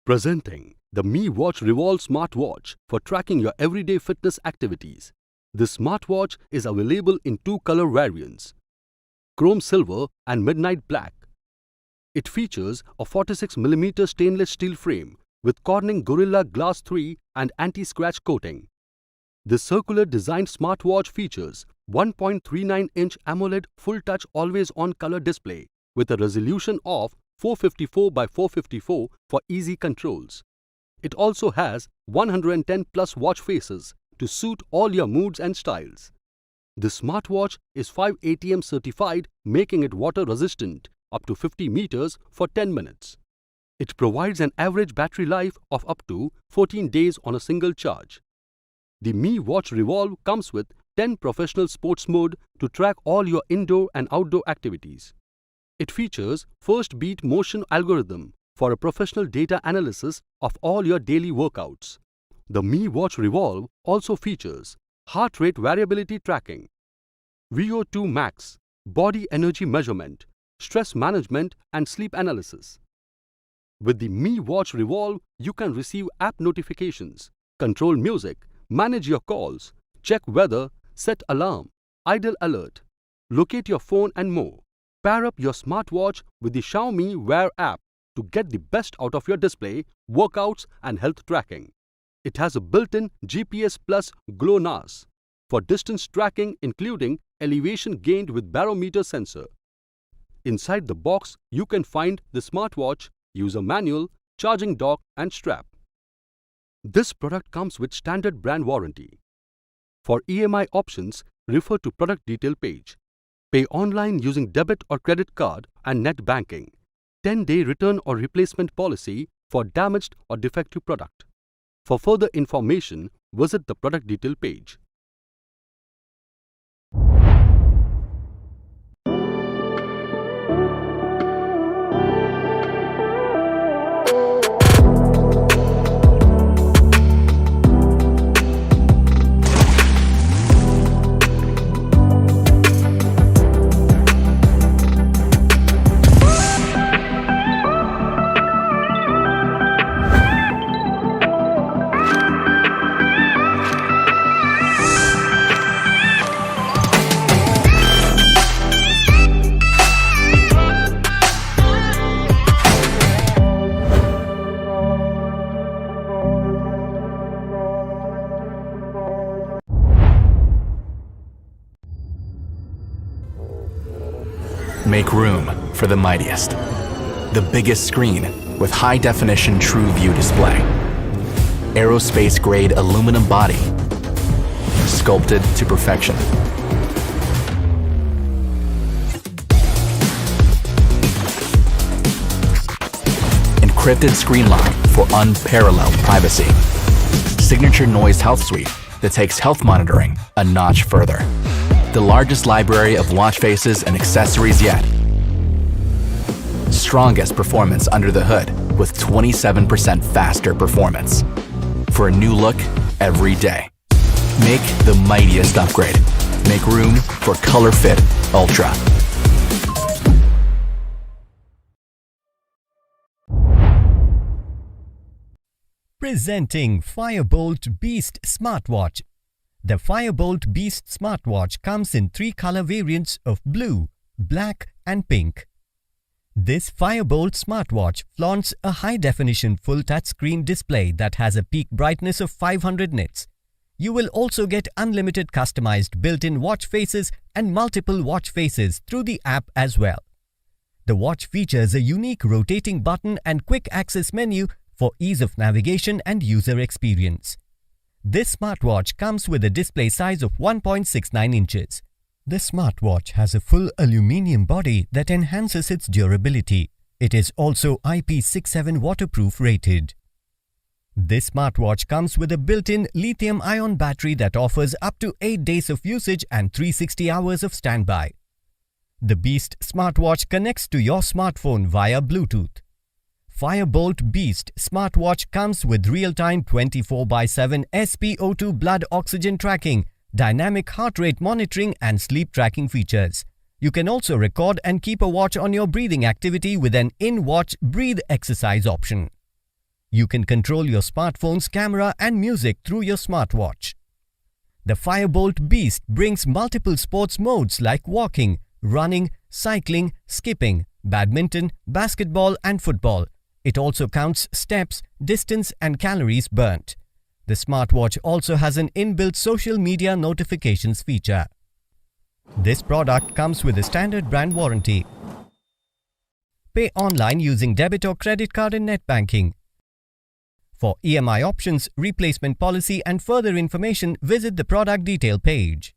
Presenting the Mi Watch Revolve smartwatch for tracking your everyday fitness activities. This smartwatch is available in two color variants, chrome silver and midnight black. It features a 46mm stainless steel frame with Corning Gorilla Glass 3 and anti-scratch coating. This circular designed smartwatch features 1.39-inch AMOLED full-touch always-on color display with a resolution of 454 by 454 for easy controls. It also has 110 plus watch faces to suit all your moods and styles. This smartwatch is 5 ATM certified, making it water resistant up to 50 meters for 10 minutes. It provides an average battery life of up to 14 days on a single charge. The Mi Watch Revolve comes with 10 professional sports mode to track all your indoor and outdoor activities. It features First Beat Motion algorithm for a professional data analysis of all your daily workouts. The Mi Watch Revolve also features heart rate variability tracking, VO2 max, body energy measurement, stress management and sleep analysis. With the Mi Watch Revolve, you can receive app notifications, control music, manage your calls, check weather, set alarm, idle alert, locate your phone and more. Pair up your smartwatch with the Xiaomi Wear app to get the best out of your display, workouts and health tracking. It has a built-in GPS Plus GLONASS for distance tracking including elevation gained with barometer sensor. Inside the box, you can find the smartwatch, user manual, charging dock and strap. This product comes with standard brand warranty. For EMI options, refer to product detail page. Pay online using debit or credit card and net banking. 10-day return or replacement policy for damaged or defective product. For further information, visit the product detail page. Make room for the mightiest. The biggest screen with high-definition TrueView display. Aerospace-grade aluminum body, sculpted to perfection. Encrypted screen lock for unparalleled privacy. Signature Noise Health Suite that takes health monitoring a notch further. The largest library of watch faces and accessories yet. Strongest performance under the hood with 27% faster performance. For a new look every day. Make the mightiest upgrade. Make room for ColorFit Ultra. Presenting Firebolt Beast Smartwatch. The Firebolt Beast smartwatch comes in 3 color variants of blue, black and pink. This Firebolt smartwatch flaunts a high-definition full touchscreen display that has a peak brightness of 500 nits. You will also get unlimited customized built-in watch faces and multiple watch faces through the app as well. The watch features a unique rotating button and quick access menu for ease of navigation and user experience. This smartwatch comes with a display size of 1.69 inches. The smartwatch has a full aluminium body that enhances its durability. It is also IP67 waterproof rated. This smartwatch comes with a built-in lithium-ion battery that offers up to 8 days of usage and 360 hours of standby. The Beast smartwatch connects to your smartphone via Bluetooth. Firebolt Beast smartwatch comes with real-time 24/7 SpO2 blood oxygen tracking, dynamic heart rate monitoring and sleep tracking features. You can also record and keep a watch on your breathing activity with an in-watch breathe exercise option. You can control your smartphone's camera and music through your smartwatch. The Firebolt Beast brings multiple sports modes like walking, running, cycling, skipping, badminton, basketball and football. It also counts steps, distance and calories burnt. The smartwatch also has an inbuilt social media notifications feature. This product comes with a standard brand warranty. Pay online using debit or credit card and net banking. For EMI options, replacement policy and further information, visit the product detail page.